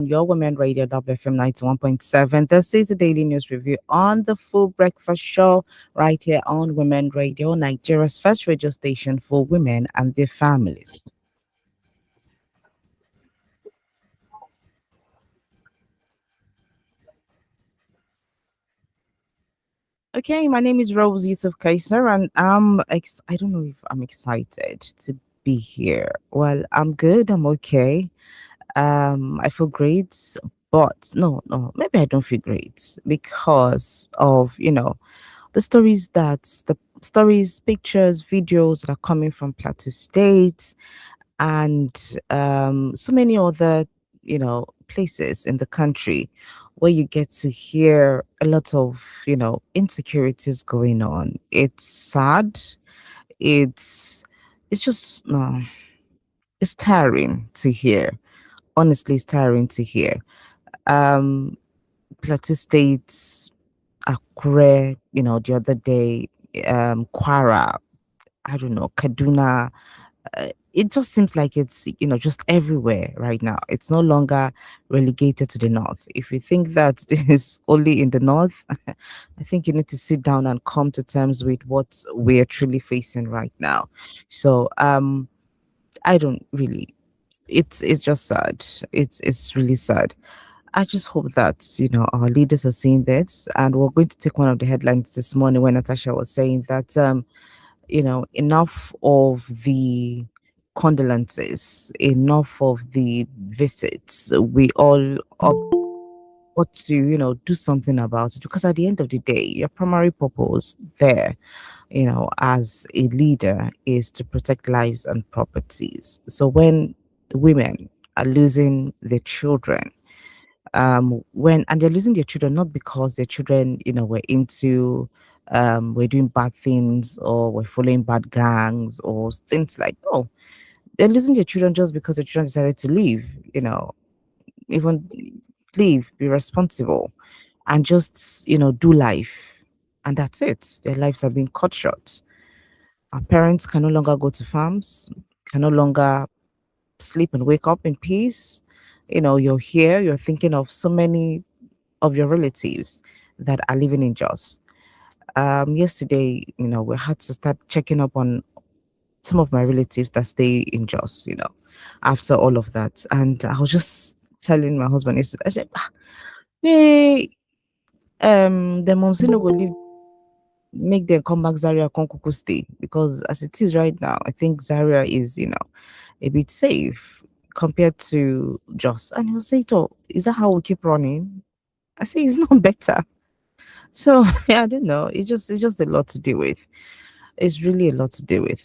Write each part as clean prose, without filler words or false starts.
Your Women Radio WFM 91.7. This is a daily news review on the Full Breakfast Show right here on Women Radio, Nigeria's first radio station for women and their families. Okay, my name is Rose Yusuf Kaiser, and I don't know if I'm excited to be here. Well, I'm good, I'm okay. I feel great, but no, maybe I don't feel great because of, the stories, pictures, videos that are coming from Plateau State and so many other, places in the country where you get to hear a lot of, insecurities going on. It's sad. It's it's just no, it's tiring to hear. Honestly, it's tiring to hear. Um, Plateau State, Akure, the other day, Kwara, I don't know, Kaduna. It just seems like it's, just everywhere right now. It's no longer relegated to the north. If you think that this is only in the north, I think you need to sit down and come to terms with what we're truly facing right now. So, I don't really. It's just sad. It's really sad. I just hope that, our leaders are seeing this. And we're going to take one of the headlines this morning when Natasha was saying that, enough of the condolences, enough of the visits. We all ought to, do something about it because at the end of the day, your primary purpose there, as a leader is to protect lives and properties. So when women are losing their children, when and they're losing their children not because their children were into were doing bad things or were following bad gangs or things like, no, they're losing their children just because the children decided to leave, even leave, be responsible, and just do life, and that's it. Their lives are being cut short. Our parents can no longer go to farms, can no longer sleep and wake up in peace. You're here, you're thinking of so many of your relatives that are living in Jos. Yesterday, we had to start checking up on some of my relatives that stay in Jos, after all of that. And I was just telling my husband yesterday, I said, hey, the moms no go leave, make them come back Zaria Konkuku stay. Because as it is right now, I think Zaria is, a bit safe compared to Jos. And he was saying, oh, is that how we keep running? I say it's not better. So yeah, I don't know. It's just a lot to deal with. It's really a lot to deal with.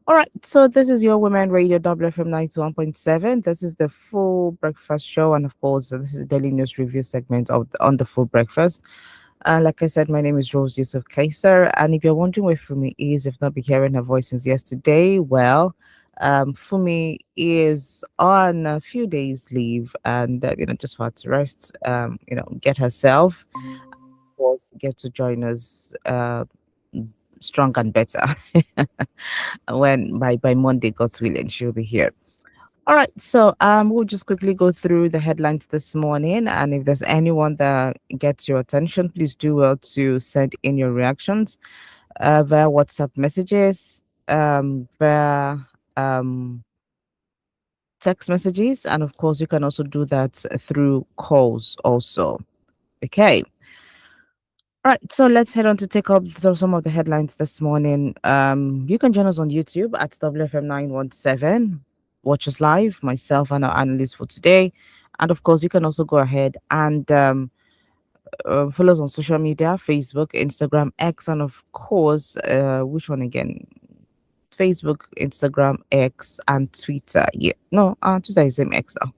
All right. So this is your Women Radio WFM 91.7. This is the full breakfast show, and of course, this is the daily news review segment of on the full breakfast. Like I said, my name is Rose Yusuf Kaiser, and if you're wondering where Fumi is, if not been hearing her voice since yesterday, well, Fumi is on a few days leave, and just for her to rest, get herself course, get to join us strong and better. When by Monday, God's willing, she'll be here. All right, so we'll just quickly go through the headlines this morning, and if there's anyone that gets your attention, please do well to send in your reactions via WhatsApp messages, via text messages, and of course, you can also do that through calls also. Okay. All right, so let's head on to take up some of the headlines this morning. You can join us on YouTube at WFM 917. Watch us live, myself and our analyst for today. And of course, you can also go ahead and follow us on social media: Facebook, Instagram, X, and of course, which one again? Facebook, Instagram, X, and Twitter. Yeah, no, Twitter is same X now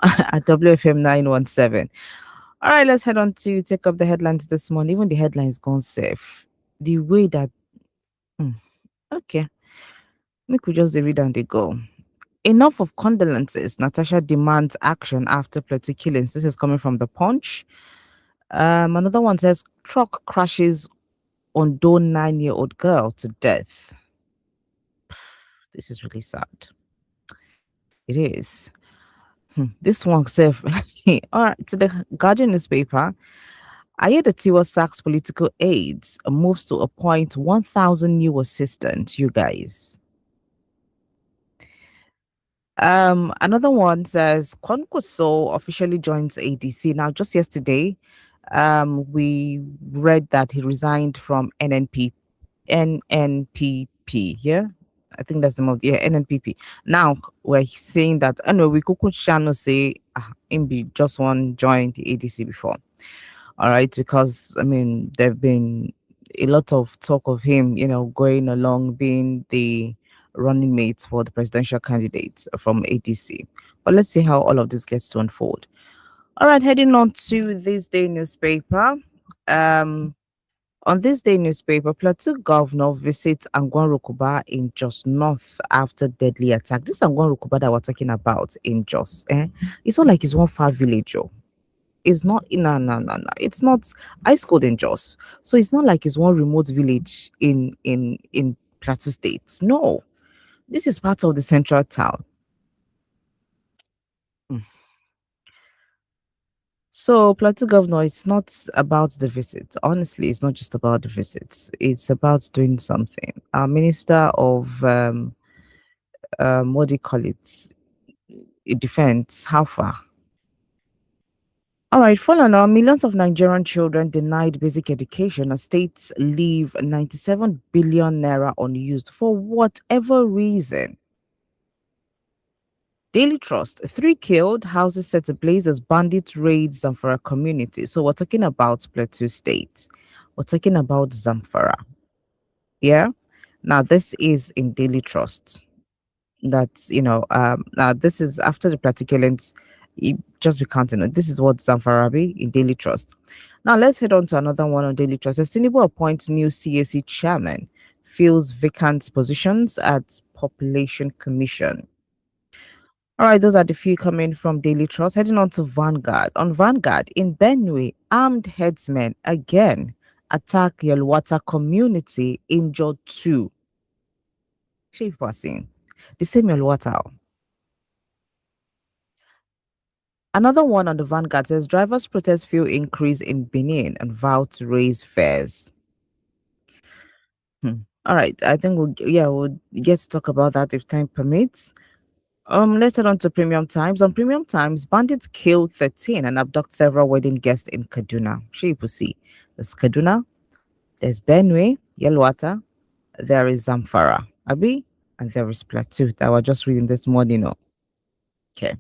at WFM 917. All right, let's head on to take up the headlines this morning. Even the headlines gone safe. The way that hmm, okay, we could just dey read and they go. Enough of condolences. Natasha demands action after Plateau killings. This is coming from the Punch. Another one says truck crashes on 9-year-old girl to death. This is really sad. It is. This one says, all right, to the Guardian newspaper. I hear the Tiwa Sachs political aides moves to appoint 1,000 new assistants, you guys. Another one says Konkoso officially joins ADC. Now, just yesterday, we read that he resigned from NNPP. Yeah, I think that's the name of NNPP. Now we're saying that anyway, we could channel say Imbi just one joined the ADC before. All right, because I mean there've been a lot of talk of him, going along being the running mate for the presidential candidates from ADC. But let's see how all of this gets to unfold. All right, heading on to this day newspaper. Um, on this day newspaper, Plateau governor visits Angwan Rukuba in Jos North after deadly attack. This Angwan Rukuba that we're talking about in Jos, it's not like it's one far village. Oh. It's not, no. It's not. I schooled in Jos, so it's not like it's one remote village in Plateau State. No, this is part of the central town. Mm. So, Plateau Governor, it's not about the visit. Honestly, it's not just about the visit. It's about doing something. Our Minister of what do you call it? Defense. How far? All right, follow now. Millions of Nigerian children denied basic education as states leave 97 billion naira unused for whatever reason. Daily Trust, three killed, houses set ablaze as bandit raids Zamfara community. So we're talking about Plateau State. We're talking about Zamfara. Yeah. Now this is in Daily Trust. That's now this is after the platiculates. Just be counting it. This is what Zamfarabi in Daily Trust. Now let's head on to another one on Daily Trust. As Tinubu appoints new CAC chairman, fills vacant positions at Population Commission. All right, those are the few coming from Daily Trust. Heading on to Vanguard. On Vanguard, in Benue, armed headsmen again attack Yelwata community, injured two. Chief Wasin. The same Yelwata. Another one on the Vanguard says drivers protest fuel increase in Benin and vow to raise fares. All right, I think we'll get to talk about that if time permits. Let's head on to Premium Times. On Premium Times, bandits kill 13 and abduct several wedding guests in Kaduna. Sure, you will see. There's Kaduna, there's Benue, Yelwata, there is Zamfara, Abi, and there is Plateau that we're just reading this morning. Oh. Okay.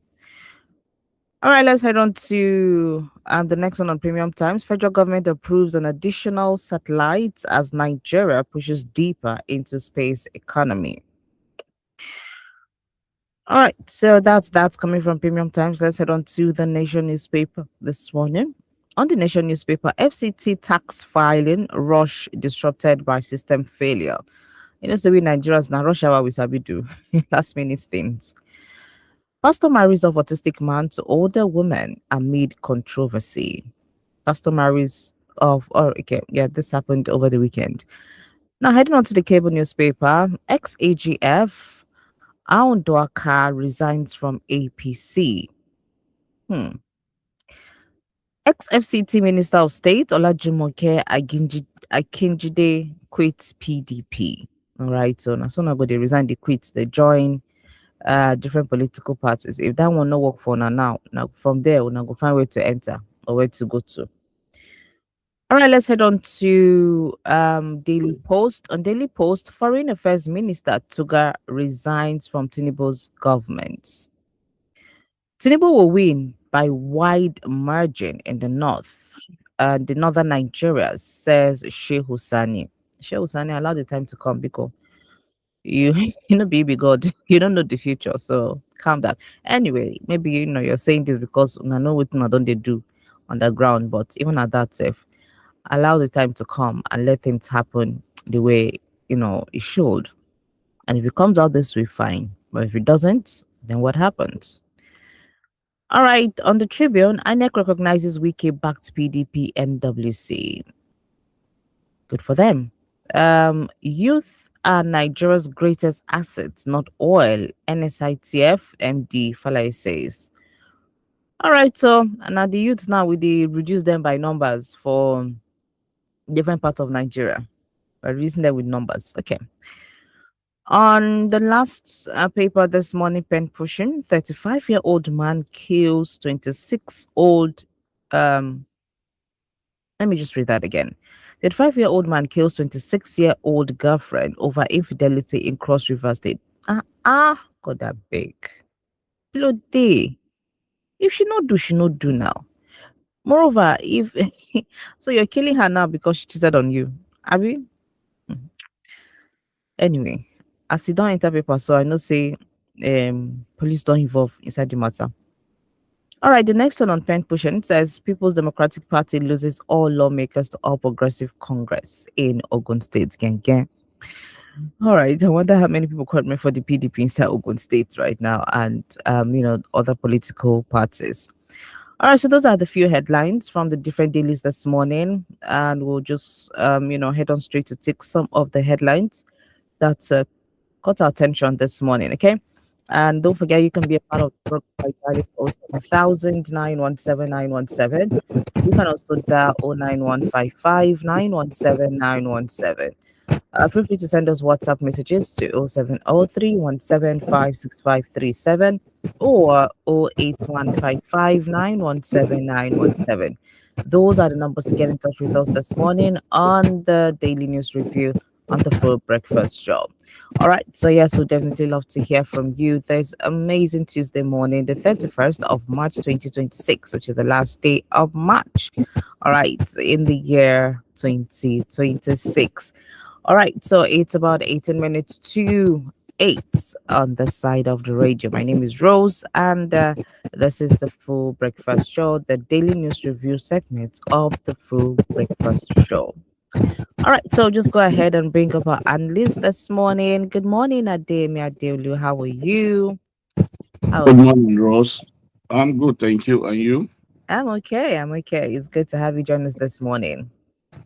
All right, let's head on to the next one on Premium Times. Federal government approves an additional satellite as Nigeria pushes deeper into space economy. All right, so that's coming from Premium Times. Let's head on to the Nation newspaper this morning. On the Nation newspaper, FCT tax filing rush disrupted by system failure. So we Nigerians now rush hour we sabi do last minute things. Pastor marries of autistic man to older woman amid controversy. Pastor marries okay, yeah, this happened over the weekend. Now heading on to the cable newspaper, ex-AGF Aunduaka resigns from APC. Ex-FCT Minister of State Olajumoke Akinjide quits PDP. All right, so now soon ago they resign, they quit, they join different political parties. If that one no work for now from there we'll go find where to enter or where to go to. All right, let's head on to Daily Post. On Daily Post, Foreign Affairs Minister Tuga resigns from Tinubu's government. Tinubu will win by wide margin in the north. The northern Nigeria, says Sheikh Husani. Sheikh Husani, allow the time to come because you baby God, you don't know the future, so calm down. Anyway, maybe you're saying this because I know what I don't they do on the ground, but even at that safe, allow the time to come and let things happen the way it should. And if it comes out this way, fine. But if it doesn't, then what happens? All right, on the Tribune, INEC recognizes Wiki backed PDP NWC. Good for them. Youth are Nigeria's greatest assets, not oil, NSITF MD Falai says. All right, so now the youths now we reduce them by numbers for different parts of Nigeria. We're reducing them with numbers. Okay. On the last paper this morning, pen pushing 35-year-old man kills 26-old. Let me just read that again. 35-year-old man kills 26-year-old girlfriend over infidelity in Cross River State. God that big. Bloody. If she not do now. Moreover, if so, you're killing her now because she cheated on you. Abi? Anyway, as you don't enter paper, so I know say police don't involve inside the matter. All right, the next one on pen pushing says People's Democratic Party loses all lawmakers to All Progressive Congress in Ogun State. Gang. All right, I wonder how many people called me for the PDP inside Ogun State right now, and other political parties. All right, so those are the few headlines from the different dailies this morning, and we'll just head on straight to take some of the headlines that caught our attention this morning. Okay. And don't forget, you can be a part of the program by dialing 07000 You can also dial 09155 Feel free to send us WhatsApp messages to 0703 or 08155 Those are the numbers to get in touch with us this morning on the Daily News Review on the Full Breakfast Show. All right, so yes, we'd definitely love to hear from you. There's amazing Tuesday morning, the 31st of March 2026, which is the last day of March. All right, in the year 2026. All right, so it's about 18 minutes to 8 on the side of the radio. My name is Rose, and this is the Full Breakfast Show, the Daily News Review segment of the Full Breakfast Show. All right, so just go ahead and bring up our analyst this morning. Good morning, Ademi Adeolu. How are you? Good morning, Rose. I'm good, thank you. And you? I'm okay. It's good to have you join us this morning.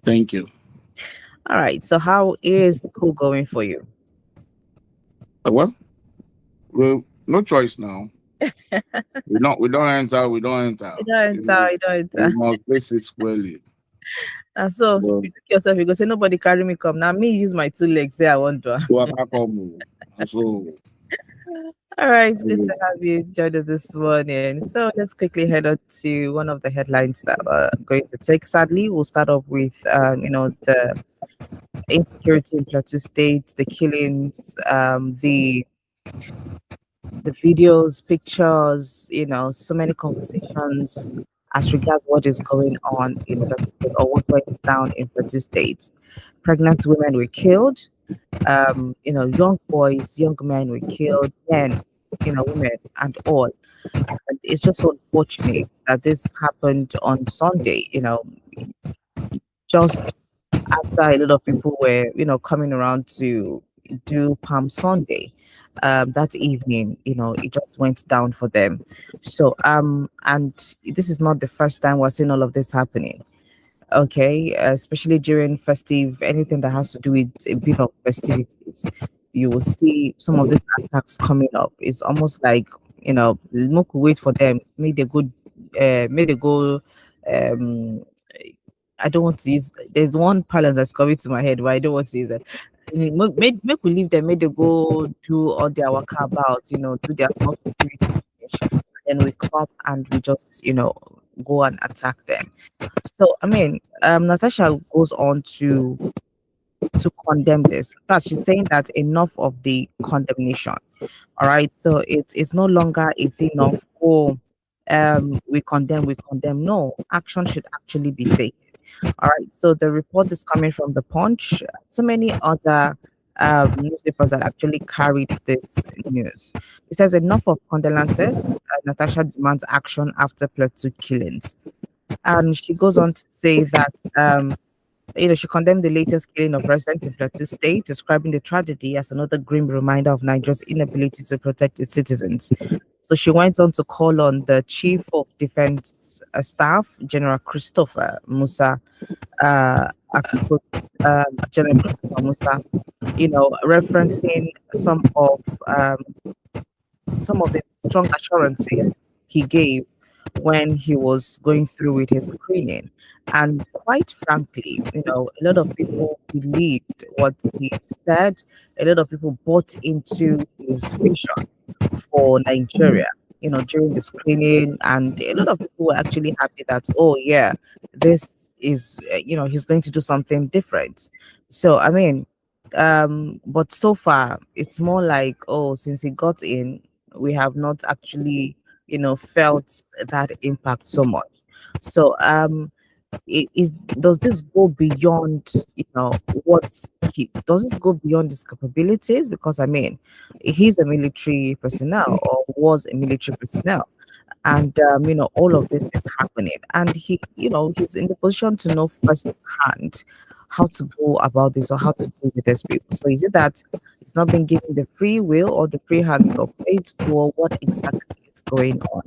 Thank you. All right, so how is school going for you? What? Well, no choice now. We don't enter. We don't enter. You don't enter. We must face it squarely. And so Well, you took yourself, you go say nobody carry me come. Now me use my 2 legs, say I want to. so I can't come. So All right, good to have you join us this morning. So let's quickly head on to one of the headlines that we're going to take. Sadly, we'll start off with the insecurity in Plateau State, the killings, the videos, pictures, so many conversations as regards what is going on in Plateau State or what went down in Plateau State. Pregnant women were killed, young boys, young men were killed, men, women and all. And it's just so unfortunate that this happened on Sunday, just after a lot of people were, coming around to do Palm Sunday. That evening, it just went down for them. So, and this is not the first time we're seeing all of this happening. Okay, especially during festive, anything that has to do with a bit of festivities, you will see some of these attacks coming up. It's almost like, look, wait for them, may they go, um, I don't want to use, there's one parallel that's coming to my head, but I don't want to use it. Make we leave them, make they go do all their work about, do their small security, then we come and we just, go and attack them. So, I mean, Natasha goes on to condemn this. In fact, she's saying that enough of the condemnation. All right. So it's no longer a thing of, oh, we condemn, we condemn. No, action should actually be taken. All right. So the report is coming from the Punch. So many other newspapers that actually carried this news. It says enough of condolences. Natasha demands action after Plateau killings. And she goes on to say that she condemned the latest killing of residents in Plateau State, describing the tragedy as another grim reminder of Nigeria's inability to protect its citizens. So she went on to call on the Chief of Defense Staff, General Christopher Musa, General Christopher Musa, referencing some of the strong assurances he gave when he was going through with his screening. And quite frankly, a lot of people believed what he said. A lot of people bought into his vision for Nigeria, during the screening. And a lot of people were actually happy that, oh, yeah, this is, he's going to do something different. So, I mean, but so far, it's more like, oh, since he got in, we have not actually, felt that impact so much. So, does this go beyond what he does this go beyond his capabilities? Because I mean, he's a military personnel, or was a military personnel, and all of this is happening, and he's in the position to know firsthand how to go about this or how to deal with these people. So is it that he's not been given the free will or the free hand to operate, or what exactly is going on?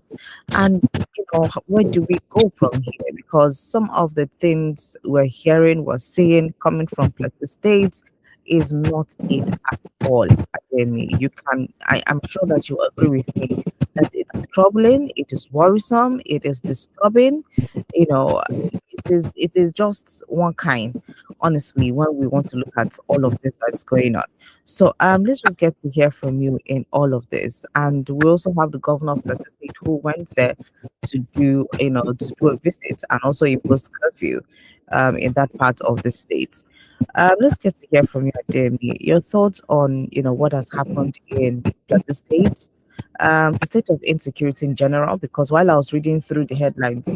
And where do we go from here? Because some of the things we're hearing, we're seeing coming from Plateau State is not it at all. Ademi. I'm sure that you agree with me that it's troubling, it is worrisome, it is disturbing. You know, it is just one kind, honestly, when we want to look at all of this that's going on. So let's just get to hear from you in all of this. And we also have the governor of Plateau State who went there to do a visit and also impose curfew in that part of the state. Let's get to hear from you, Ademi. Your thoughts on what has happened in Plateau State, the state of insecurity in general. Because while I was reading through the headlines,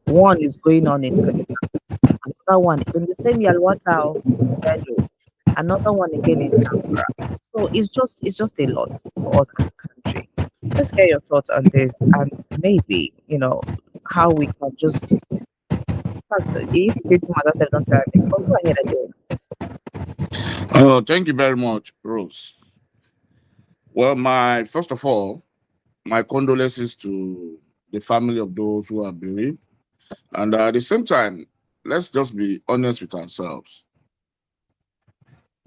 one is going on in Kaduna, another one in the same Yalwata, Benue, another one again in Zamfara. So it's just a lot for us as a country. Let's get your thoughts on this, and maybe how we can just. In fact, the insecurity matter said don't tell me. But go ahead again. Oh, thank you very much, Rose. Well, my first of all, my condolences to the family of those who are bereaved. And at the same time, let's just be honest with ourselves.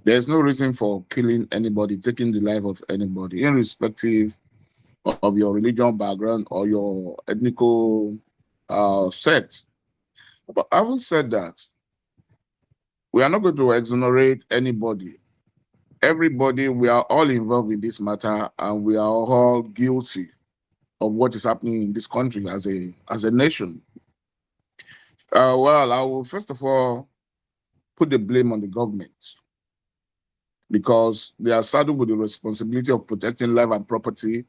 There's no reason for killing anybody, taking the life of anybody, irrespective of your religion background or your ethnical sect. But having said that, we are not going to exonerate anybody. Everybody, we are all involved in this matter, and we are all guilty of what is happening in this country as a nation. Well, I will first of all put the blame on the government because they are saddled with the responsibility of protecting life and property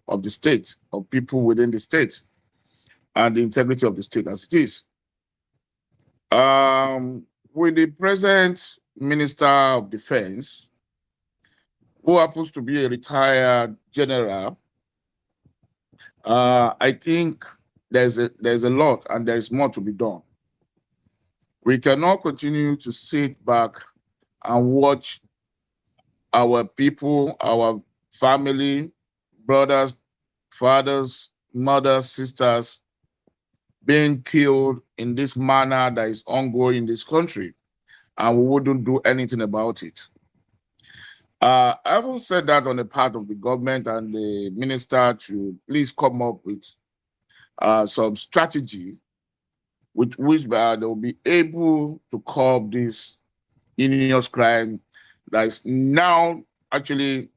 of the state, of people within the state, and the integrity of the state as it is. With the present Minister of Defense, who happens to be a retired general, I think there's a lot and there is more to be done. We cannot continue to sit back and watch our people, our family, brothers, fathers, mothers, sisters being killed in this manner that is ongoing in this country, and we wouldn't do anything about it. I will say that on the part of the government and the minister to please come up with some strategy with which they will be able to curb this heinous crime that is now actually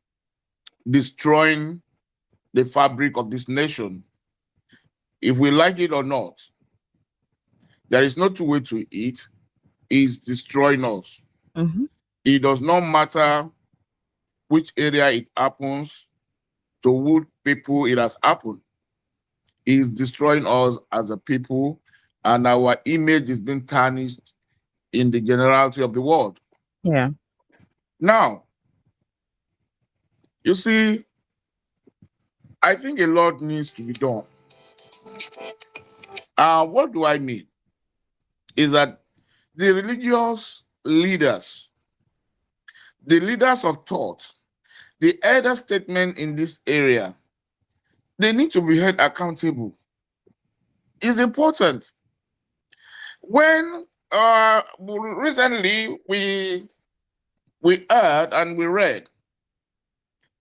destroying the fabric of this nation. If we like it or not, there is no two way to it. It's destroying us. Mhm. It does not matter which area it happens, to what people it has happened. It's destroying us as a people, and our image is being tarnished in the generality of the world. Yeah. Now, you see, I think a lot needs to be done. What do I mean? Is that the religious leaders, the leaders of thought, the elder statement in this area, they need to be held accountable. It's important. When recently we heard and we read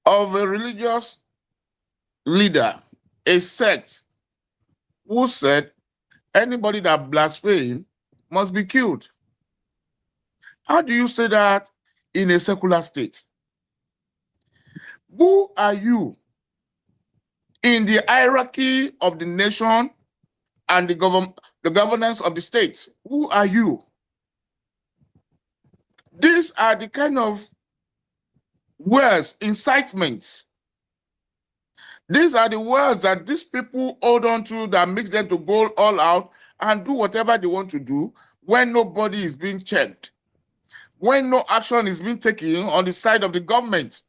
of a religious leader, a sect, who said anybody that blasphemes must be killed. How do you say that in a secular state? Who are you in the hierarchy of the nation and the governance of the state? Who are you? These are the kind of words, incitements. These are the words that these people hold on to that makes them to go all out and do whatever they want to do when nobody is being checked, when no action is being taken on the side of the government.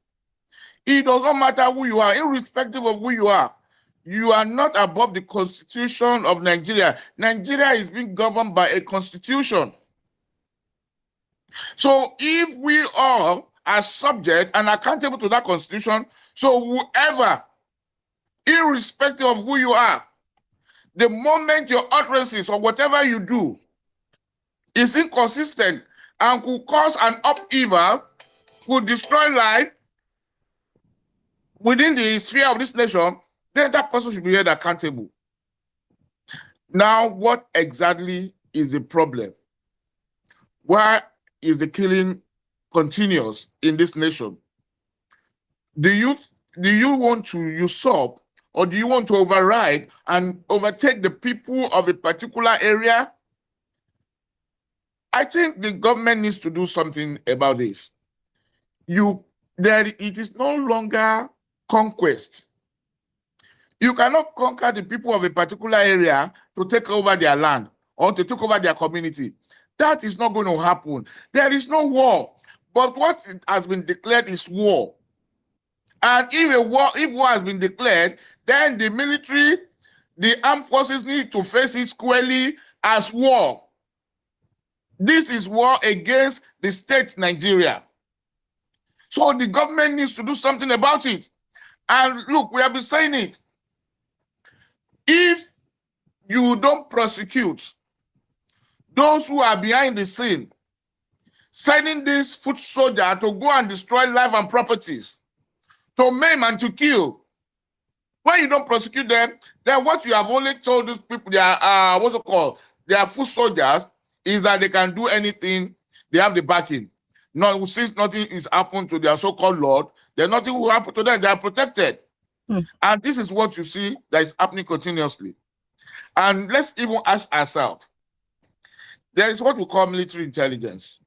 It does not matter who you are, irrespective of who you are not above the Constitution of Nigeria. Nigeria is being governed by a constitution. So if we all are subject and accountable to that constitution, so whoever, irrespective of who you are, the moment your utterances or whatever you do is inconsistent and could cause an upheaval, could destroy life within the sphere of this nation, then that person should be held accountable. Now, what exactly is the problem? Why is the killing continuous in this nation? Do you want to usurp, or do you want to override and overtake the people of a particular area? I think the government needs to do something about this. It is no longer conquest. You cannot conquer the people of a particular area to take over their land or to take over their community. That is not going to happen. There is no war. But what has been declared is war. And if war has been declared, then the military, the armed forces need to face it squarely as war. This is war against the state Nigeria. So the government needs to do something about it. And look, we have been saying it. If you don't prosecute those who are behind the scene, sending this foot soldier to go and destroy life and properties, to maim and to kill, when you don't prosecute them, then what you have only told these people, they are, what's it called? They are foot soldiers, is that they can do anything, they have the backing. No, since nothing is happened to their so-called Lord, then nothing will happen to them, they are protected. And this is what you see that is happening continuously. And let's even ask ourselves, there is what we call military intelligence.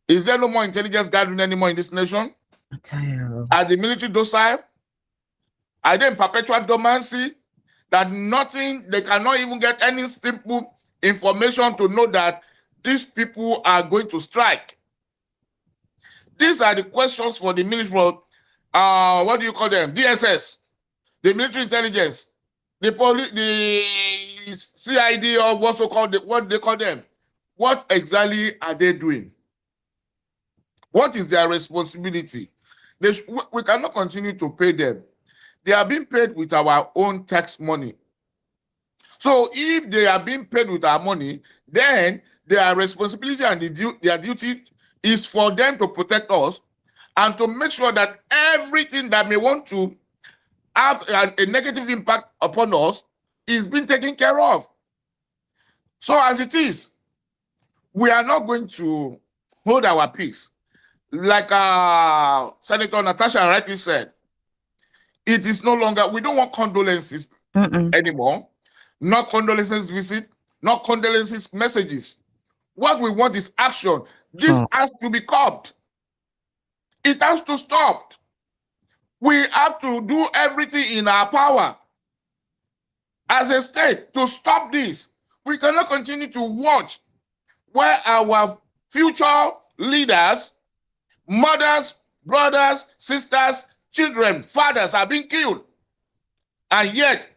Is there no more intelligence gathering anymore in this nation? Are the military docile? Are they in perpetual dormancy? That they cannot even get any simple information to know that these people are going to strike. These are the questions for the military, what do you call them? DSS, the military intelligence, the police, the CID, or what they call them. What exactly are they doing? What is their responsibility? We cannot continue to pay them. They are being paid with our own tax money. So if they are being paid with our money, then their responsibility and their duty is for them to protect us and to make sure that everything that may want to have a negative impact upon us is being taken care of. So as it is, we are not going to hold our peace. Like Senator Natasha rightly said, it is no longer, we don't want condolences anymore. Not condolences visit, not condolences messages. What we want is action. This has to be curbed. It has to stop. We have to do everything in our power as a state to stop this. We cannot continue to watch where our future leaders, mothers, brothers, sisters, children, fathers are being killed. And yet,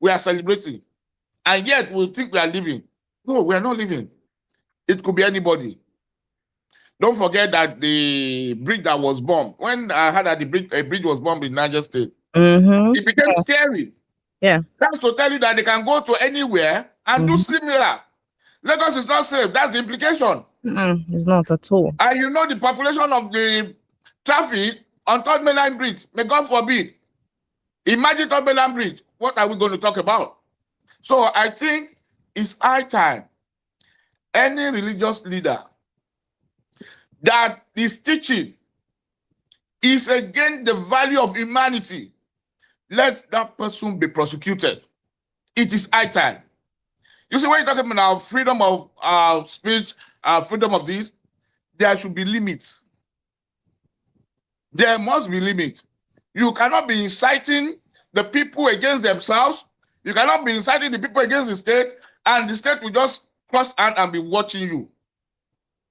we are celebrating. And yet, we think we are living. No, we are not living. It could be anybody. Don't forget that the bridge that was bombed, when I heard that a bridge was bombed in Niger State, it became scary. Yeah. That's to tell you that they can go to anywhere and do similar. Lagos is not safe. That's the implication. It's not at all. And you know the population of the traffic on Third Mainland Bridge, may God forbid. Imagine Third Mainland Bridge. What are we going to talk about? So I think it's high time any religious leader that is teaching is against the value of humanity, let that person be prosecuted. It is high time. You see, when you're talking about freedom of speech, freedom of this, there should be limits. There must be limits. You cannot be inciting the people against themselves. You cannot be inciting the people against the state, and the state will just cross hand and be watching you.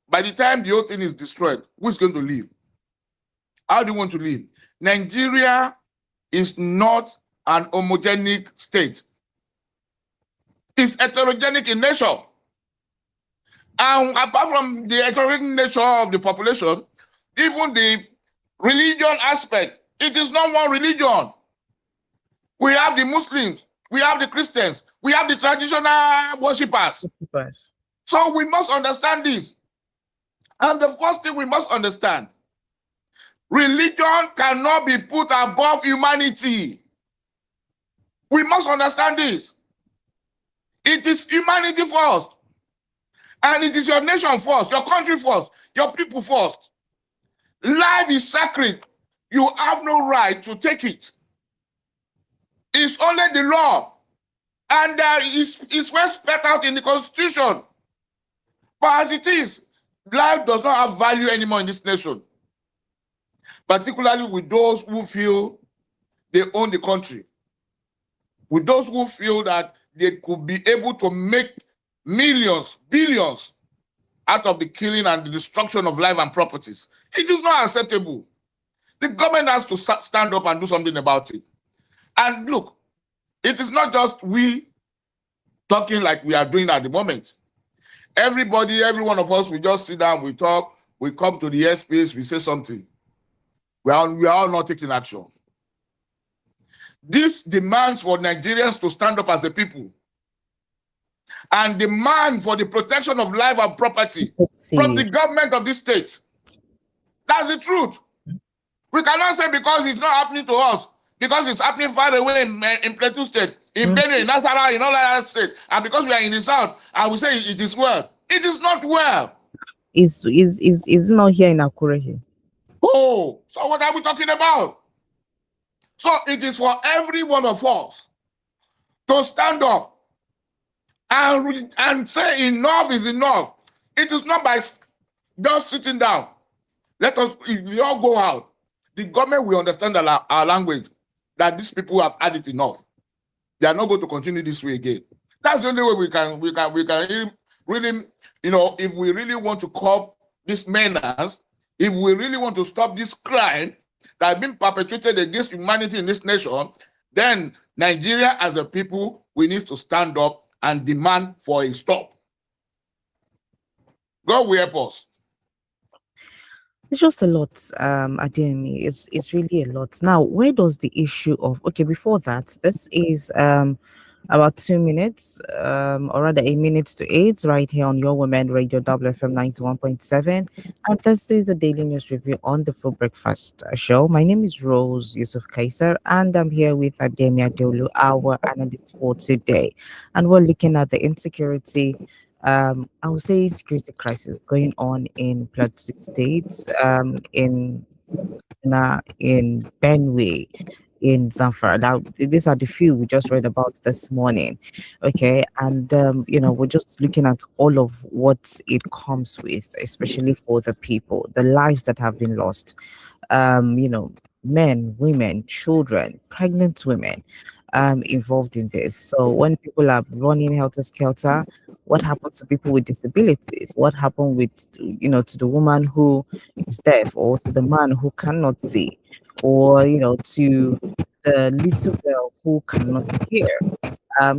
By the time the whole thing is destroyed, who's going to live? How do you want to live? Nigeria is not an homogenic state. It's heterogenic in nature. And apart from the heterogenic nature of the population, even the religion aspect, it is not one religion. We have the Muslims, we have the Christians, we have the traditional worshippers. So we must understand this. And the first thing we must understand, religion cannot be put above humanity. We must understand this. It is humanity first. And it is your nation first, your country first, your people first. Life is sacred. You have no right to take it. It's only the law. And it's well spelled out in the Constitution. But as it is, life does not have value anymore in this nation. Particularly with those who feel they own the country. With those who feel that they could be able to make millions, billions out of the killing and the destruction of life and properties. It is not acceptable. The government has to stand up and do something about it. And look, it is not just we talking like we are doing at the moment. Everybody, every one of us, we just sit down, we talk, we come to the airspace, we say something. We are all not taking action. This demands for Nigerians to stand up as a people and demand for the protection of life and property from the government of this state. That's the truth. We cannot say because it's not happening to us, because it's happening far away in Plateau State, in Benue, in Nasarawa, in all other states, and because we are in the south, and we say it is well. It is not well. Is not here in Akure. Oh, so what are we talking about? So it is for every one of us to stand up and say enough is enough. It is not by just sitting down. Let us, if we all go out, the government will understand our language, that these people have had it enough. They are not going to continue this way again. That's the only way we can really, if we really want to curb this menace, if we really want to stop this crime that has been perpetrated against humanity in this nation, then Nigeria as a people, we need to stand up and demand for a stop. God will help us. It's just a lot, Ademi. It's really a lot. Now, where does the issue of before that, this is about 2 minutes, or rather a minute to 8, right here on Your Women Radio WFM 91.7. And this is the Daily News Review on the Full Breakfast Show. My name is Rose Yusuf Kaiser, and I'm here with Ademi Adeolu, our analyst for today. And we're looking at the insecurity, I would say security crisis going on in Plateau States, in Benue, in Zamfara. Now, these are the few we just read about this morning. Okay. And, we're just looking at all of what it comes with, especially for the people, the lives that have been lost, men, women, children, pregnant women, involved in this. So when people are running helter skelter, what happens to people with disabilities? What happened with, to the woman who is deaf, or to the man who cannot see, or, to the little girl who cannot hear?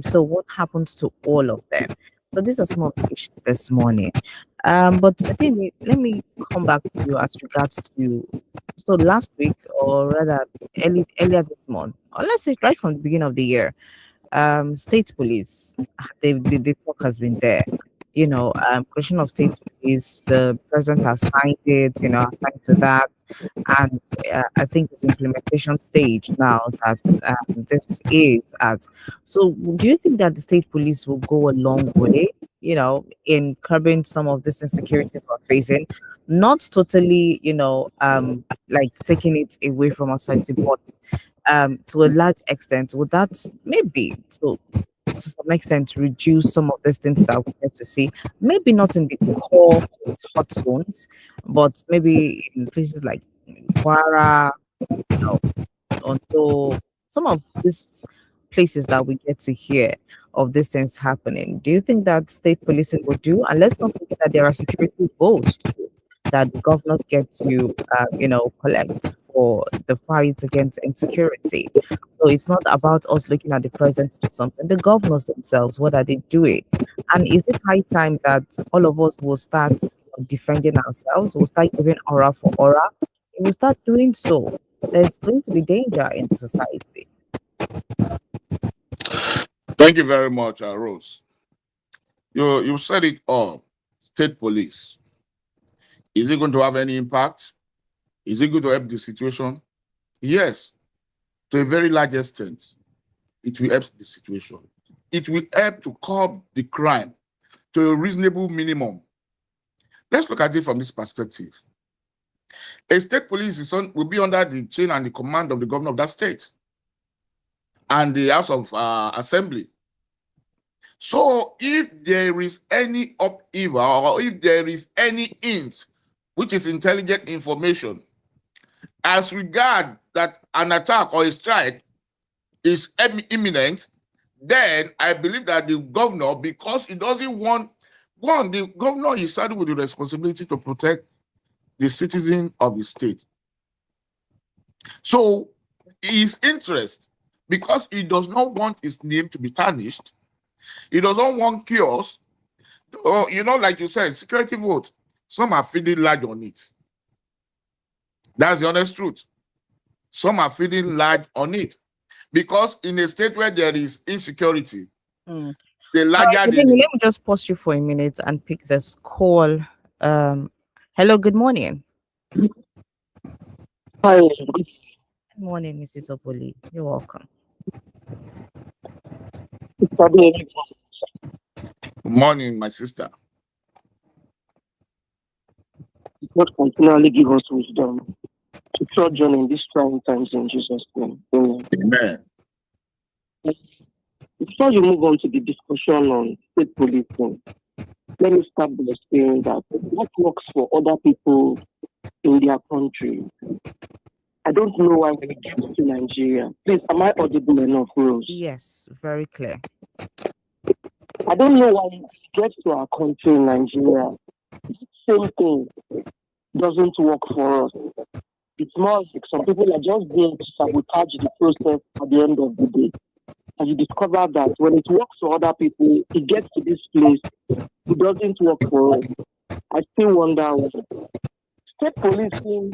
So what happens to all of them? So these are some of the issues this morning. But I think let me come back to you as regards to, so last week, or rather earlier this month, or let's say right from the beginning of the year, state police, the talk has been there. creation of state police. The president has signed it, assigned to that, and I think it's implementation stage now that this is at. So, do you think that the state police will go a long way, in curbing some of this insecurities we're facing? Not totally, like taking it away from our society, but to a large extent, would that maybe to some extent reduce some of these things that we get to see? Maybe not in the core hot zones, but maybe in places like Kwara, you know, Ondo, some of these places that we get to hear of these things happening. Do you think that state policing will do? And let's not forget that there are security votes too, that the governors get to, collect for the fight against insecurity. So it's not about us looking at the president to do something. The governors themselves, what are they doing? And is it high time that all of us will start defending ourselves? We'll start giving aura for aura. If we start doing so, there's going to be danger in the society. Thank you very much, Rose. You said it all. State police. Is it going to have any impact? Is it going to help the situation? Yes, to a very large extent. It will help the situation. It will help to curb the crime to a reasonable minimum. Let's look at it from this perspective. A state police will be under the chain and the command of the governor of that state and the House of Assembly. So if there is any upheaval or if there is any hint, which is intelligent information, as regard that an attack or a strike is imminent, then I believe that the governor, because he doesn't want, the governor is saddled with the responsibility to protect the citizen of the state. So his interest, because he does not want his name to be tarnished, he doesn't want chaos. Like you said, security vote, some are feeding large on it. That's the honest truth. Some are feeding large on it. Because in a state where there is insecurity, the larger let me just pause you for a minute and pick this call. Hello, good morning. Hi. Good morning, Mrs. Opoli. You're welcome. Good morning, my sister. God continually give us wisdom to trudge on in these trying times in Jesus' name. Amen. Before you move on to the discussion on state policing, let me start by saying that what works for other people in their country, I don't know why when it gets to Nigeria. Please, am I audible enough, Rose? Yes, very clear. I don't know why when it gets to our country in Nigeria, the same thing doesn't work for us. It's more like some people are just there to sabotage the process at the end of the day. And you discover that when it works for other people, it gets to this place, it doesn't work for us. I still wonder why. State policing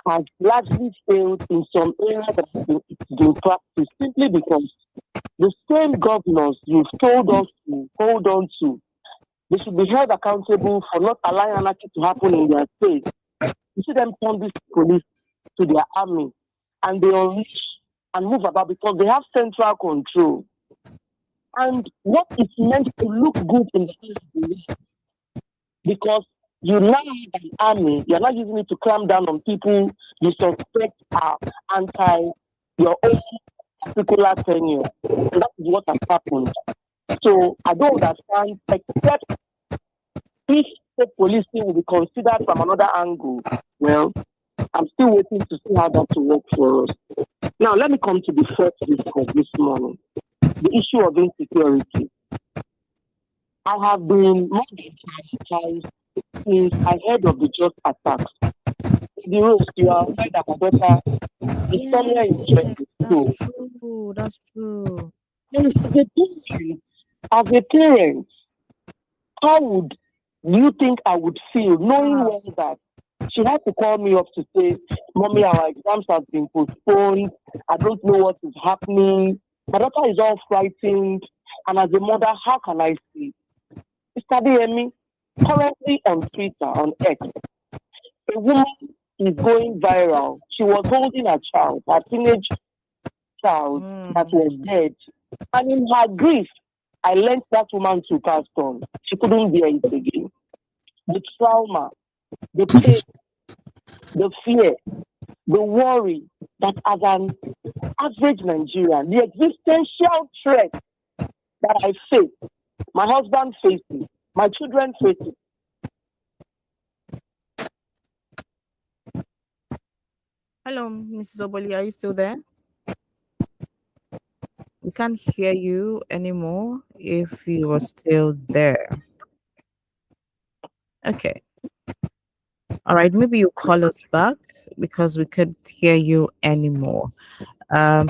has largely failed in some areas that it's been practiced simply because the same governors you've told us to hold on to, they should be held accountable for not allowing anarchy to happen in their state. You see them turn this police to their army and they unleash and move about because they have central control. And what is meant to look good in the police, because you now have an army, you're not using it to clamp down on people you suspect are anti your own particular tenure. And that is what has happened. So I don't understand, except if state policing will be considered from another angle. Well, I'm still waiting to see how that will work for us. Now, let me come to the first discourse this morning, the issue of insecurity. I have been more than traumatized since I heard of the just attacks. The Rose, you are aware that my daughter is somewhere in 22. That's true. As a parent, how would you think I would feel knowing well that she had to call me up to say, Mommy, our exams have been postponed. I don't know what is happening. My daughter is all frightened. And as a mother, how can I sleep? Mr. DME, currently on Twitter, on X, a woman is going viral. She was holding a child, a teenage child that was dead. And in her grief, I lent that woman to pass on. She couldn't bear it again. The trauma, the pain, the fear, the worry that as an average Nigerian, the existential threat that I face, my husband faces, my children faces. Hello, Mrs. Oboli, are you still there? We can't hear you anymore if you are still there. Okay. All right, maybe you call us back because we couldn't hear you anymore.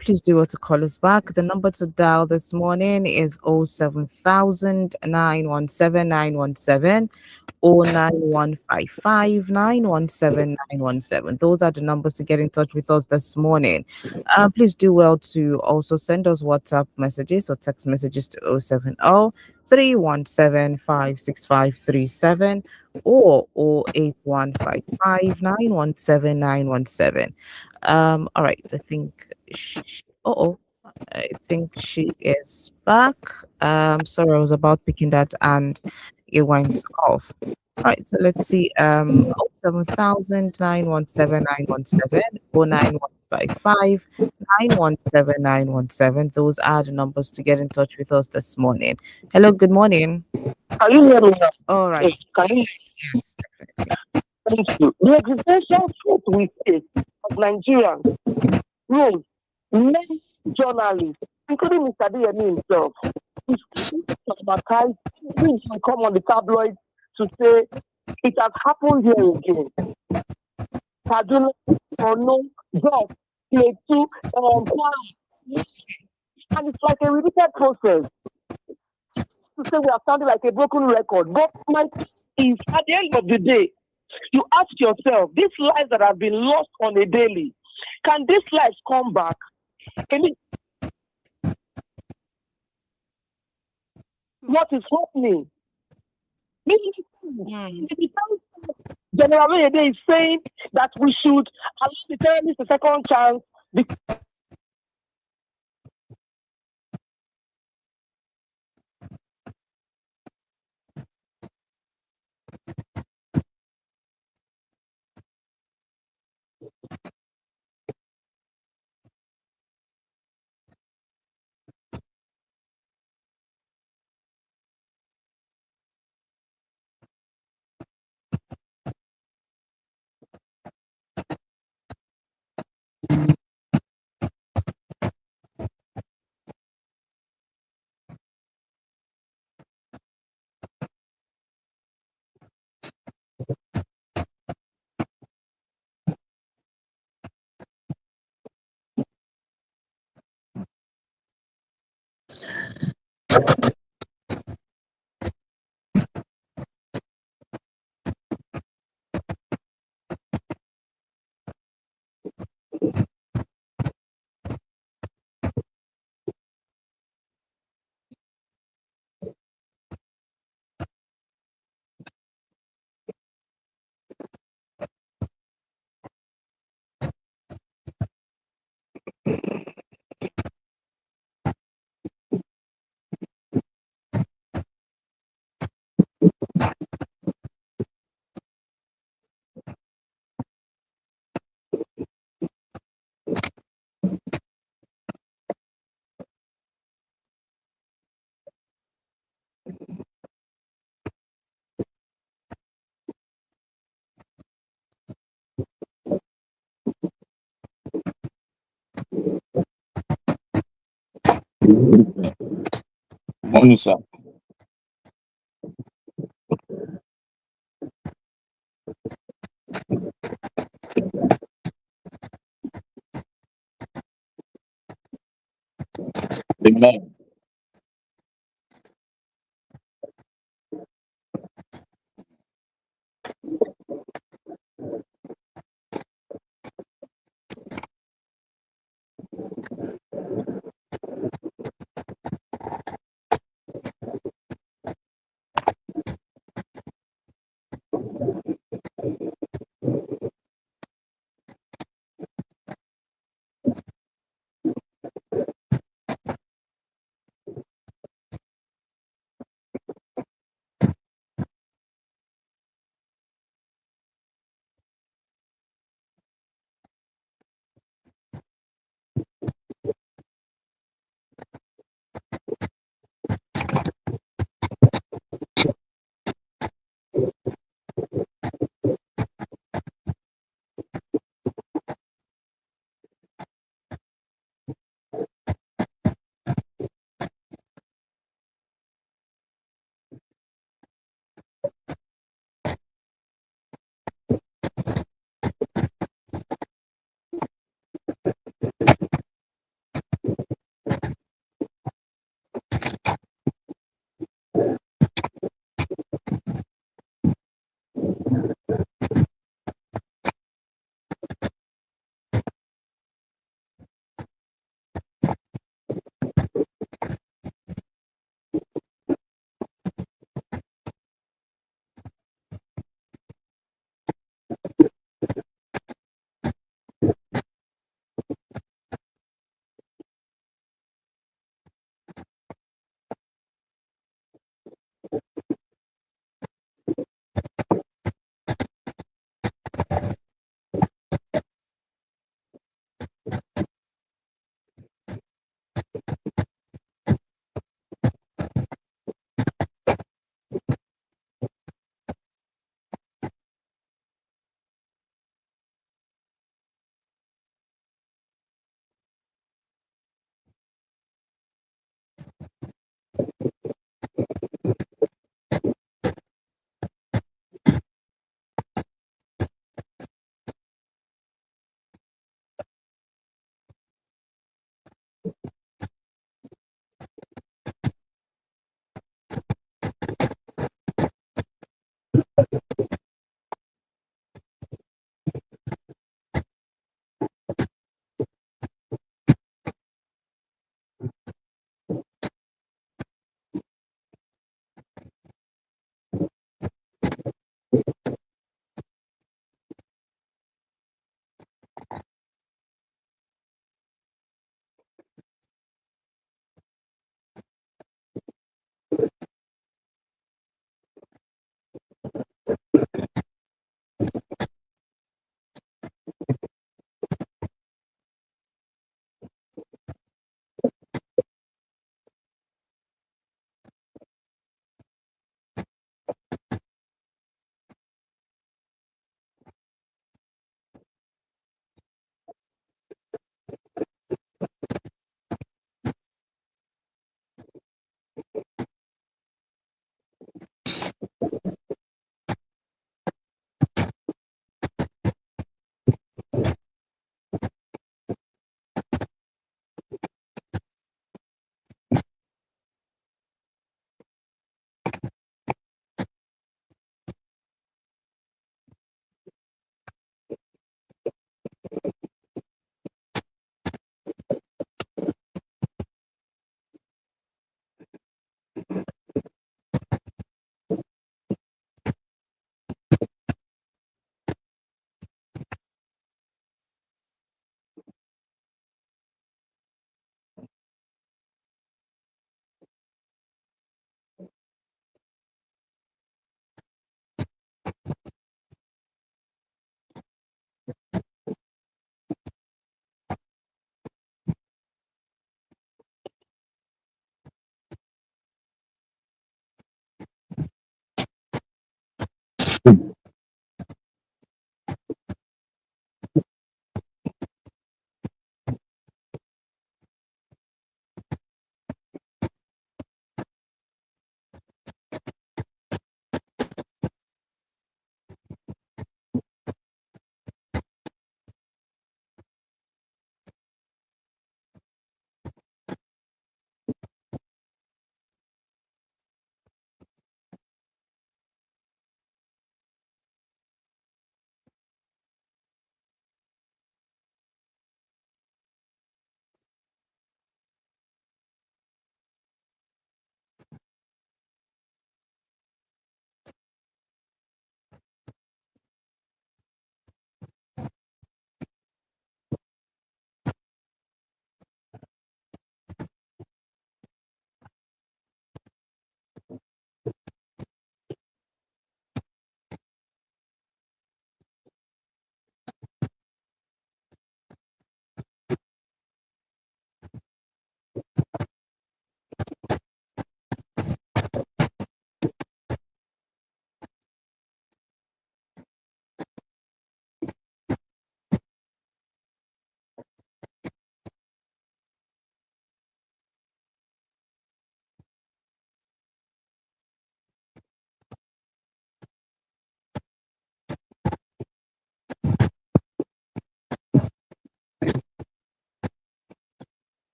Please do want to call us back. The number to dial this morning is 07000 917 or 9155 Those are the numbers to get in touch with us this morning. Please do well to also send us WhatsApp messages or text messages to 070 317 56537 or 08155 all right, I think I think she is back. Sorry, I was about picking that and it went off. All right, so let's see. 07000 or 9155 Those are the numbers to get in touch with us this morning. Hello, good morning. Can you hear me now? All right. Can you? Yes, definitely. Thank you. The existential threat we face as Nigerians, no, many journalists, including Mr. DME himself, is traumatized. He will come on the tabloids to say it has happened here again. Kaduna, no, Jos, Plateau, and it's like a repeated process. To say we are sounding like a broken record, but my is at the end of the day, you ask yourself, these lives that have been lost on a daily, can these lives come back? What is happening? General Mayede is saying that we should allow the terrorists a second chance. Morning, sir. Amen.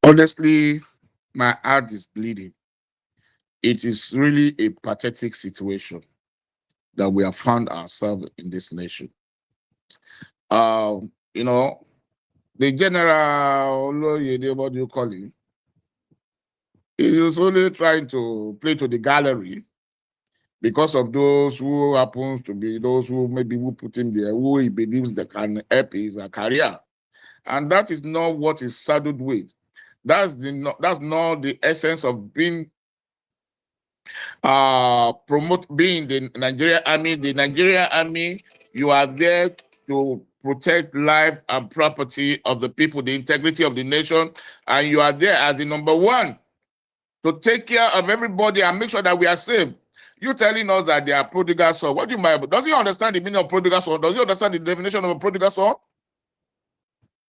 Honestly, my heart is bleeding. It is really a pathetic situation that we have found ourselves in this nation. You know, the general, what do you call him? He was only trying to play to the gallery because of those who happens to be those who maybe who put him there, who he believes they can help his career. And that is not what he's saddled with. That's not the essence of being being the Nigerian army. The Nigerian army, you are there to protect life and property of the people, the integrity of the nation, and you are there as the number one to take care of everybody and make sure that we are safe. You telling us that they are prodigal son. What do you mean? Does he understand the meaning of prodigal son? Does he understand the definition of a prodigal son?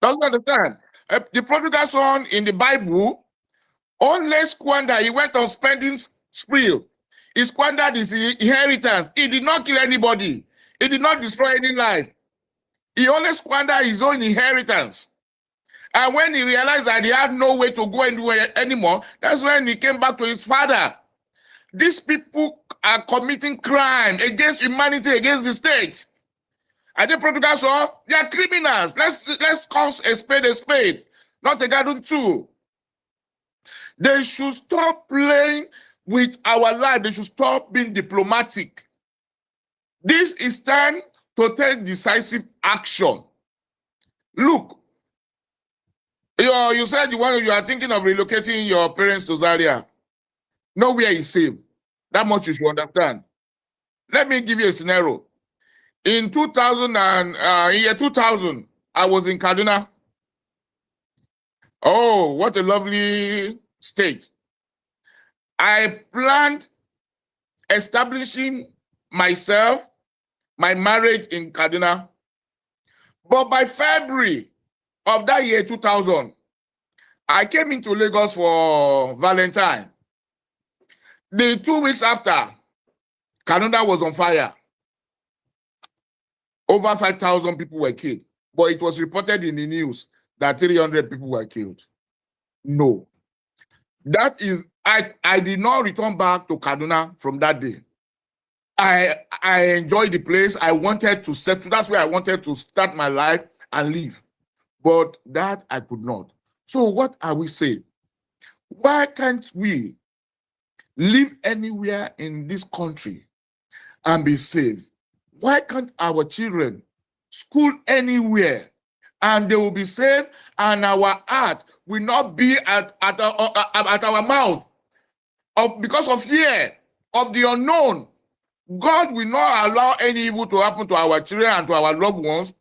Doesn't understand. The prodigal son in the Bible only squandered. He went on spending spree. He squandered his inheritance. He did not kill anybody. He did not destroy any life. He only squandered his own inheritance. And when he realized that he had no way to go anywhere anymore, that's when he came back to his father. These people are committing crime against humanity, against the state. Are they prodigal son? They are criminals. Let's call a spade, not a garden too. They should stop playing with our life. They should stop being diplomatic. This is time to take decisive action. Look, you said you are thinking of relocating your parents to Zaria. Nowhere is safe. That much you should understand. Let me give you a scenario. In 2000, I was in Kaduna. Oh, what a lovely state. I planned establishing myself, my marriage in Kaduna. But by February of that year, 2000, I came into Lagos for Valentine. The 2 weeks after, Kaduna was on fire. Over 5,000 people were killed. But it was reported in the news that 300 people were killed. No. That is, I did not return back to Kaduna from that day. I enjoyed the place. I wanted to settle. That's where I wanted to start my life and live. But that I could not. So what are we saying? Why can't we live anywhere in this country and be safe? Why can't our children school anywhere and they will be safe, and our heart will not be at our mouth because of fear of the unknown? God will not allow any evil to happen to our children and to our loved ones.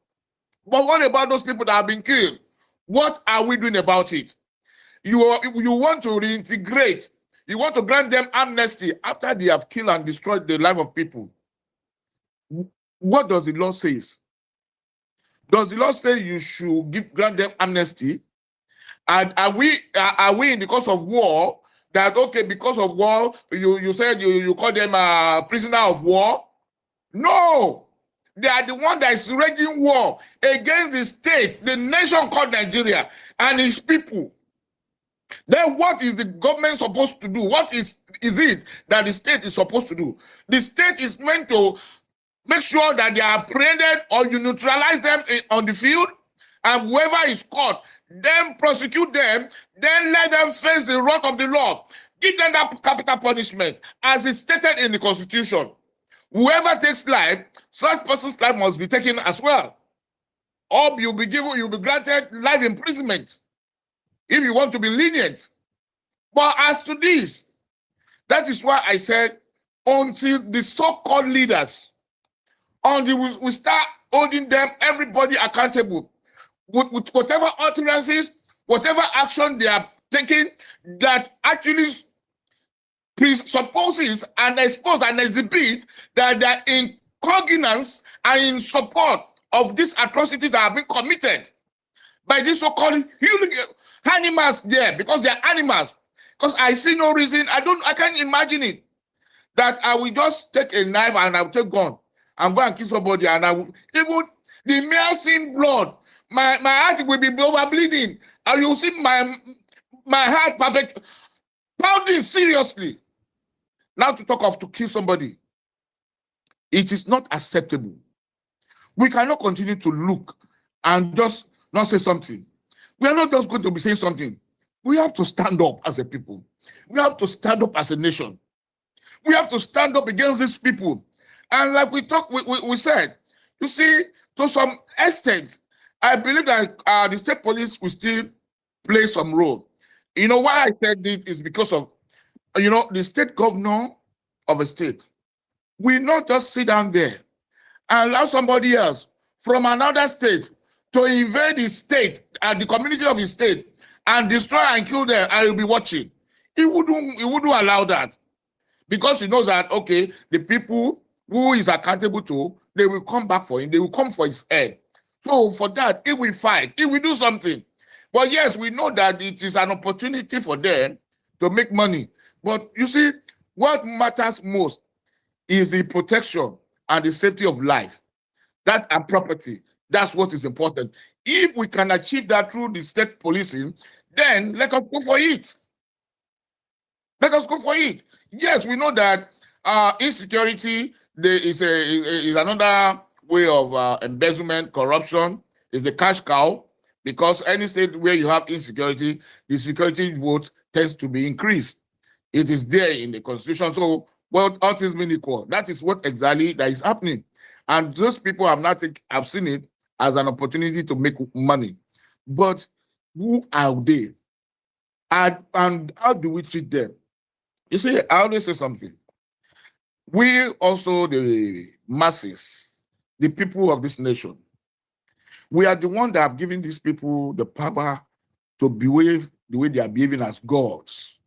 But what about those people that have been killed? What are we doing about it? You want to reintegrate. You want to grant them amnesty after they have killed and destroyed the life of people. What does the law say? Does the law say you should grant them amnesty? And are we in the cause of war that, okay, because of war, you said you call them a prisoner of war? No. They are the one that is raging war against the state, the nation called Nigeria, and its people. Then what is the government supposed to do? What is it that the state is supposed to do? The state is meant to make sure that they are apprehended or you neutralize them on the field, and whoever is caught, then prosecute them, then let them face the wrath of the law. Give them that capital punishment as is stated in the Constitution. Whoever takes life, such person's life must be taken as well. Or you'll be granted life imprisonment if you want to be lenient. But as to this, that is why I said, until the so-called leaders, until we start holding them, everybody accountable, with whatever utterances, whatever action they are taking that actually presupposes and exposes and exhibit that they are in cognizance and in support of these atrocities that have been committed by these so-called animals there, because they are animals. Because I see no reason, I can't imagine it, that I will just take a knife and I will take gun and go and kill somebody, and I will, even the mere seeing blood, my heart will be over bleeding, and you will see my heart pounding seriously. Now to talk of to kill somebody, it is not acceptable. We cannot continue to look and just not say something. We are not just going to be saying something. We have to stand up as a people. We have to stand up as a nation. We have to stand up against these people. And like we said, you see, to some extent, I believe that the state police will still play some role. You know why I said this is because of, the state governor of a state will not just sit down there and allow somebody else from another state to invade his state and the community of his state and destroy and kill them, and he'll be watching. He wouldn't allow that, because he knows that, okay, the people who is accountable to, they will come back for him, they will come for his head. So for that, he will fight, he will do something. But yes, we know that it is an opportunity for them to make money. But you see, what matters most is the protection and the safety of life, that and property. That's what is important. If we can achieve that through the state policing, then let us go for it. Let us go for it. Yes, we know that insecurity is another way of embezzlement, corruption, is a cash cow, because any state where you have insecurity, the security vote tends to be increased. It is there in the Constitution. So, well, all things being equal, that is what exactly that is happening. And those people have seen it as an opportunity to make money. But who are they? And how do we treat them? You see, I always say something. We also, the masses, the people of this nation, we are the ones that have given these people the power to behave the way they are behaving as gods.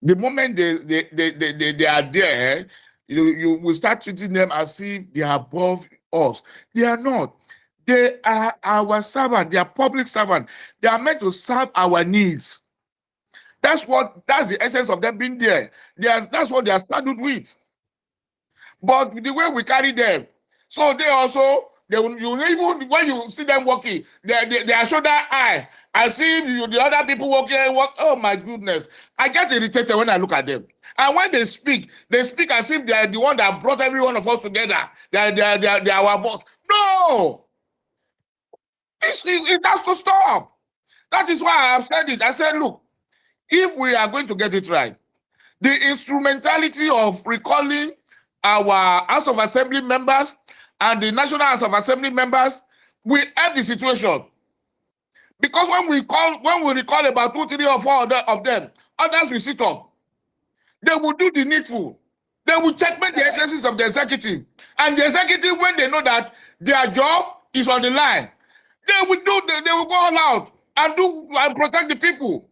The moment they are there, you will start treating them as if they are above us. They are not. They are our servant. They are public servant. They are meant to serve our needs. That's the essence of them being there. That's what they are started with. But the way we carry them, so they also, even when you see them walking, they are shoulder high. I see the other people walking. Oh my goodness. I get irritated when I look at them. And when they speak as if they are the one that brought every one of us together. They are our boss. No! It has to stop. That is why I have said it. I said, look, if we are going to get it right, the instrumentality of recalling our House of Assembly members and the National House of Assembly members will help the situation. Because when we recall about 2, 3, or 4 of them, others will sit up. They will do the needful. They will checkmate the excesses of the executive. And the executive, when they know that their job is on the line, they will go all out and protect the people.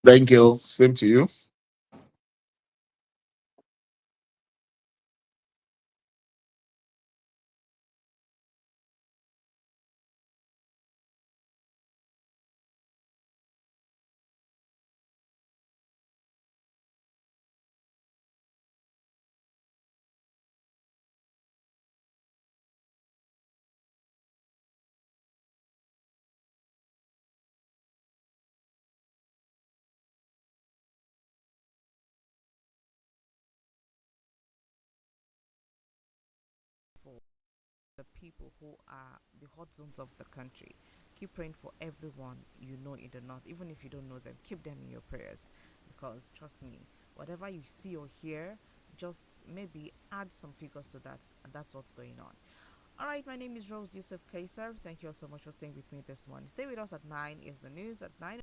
Thank you. Same to you. people who are the hot zones of the country. Keep praying for everyone you know in the north, even if you don't know them. Keep them in your prayers, because trust me, whatever you see or hear, just maybe add some figures to that, and that's what's going on. All right, my name is Rose Yusuf Kaisar. Thank you all so much for staying with me this morning. Stay with us at 9 is the news at 9.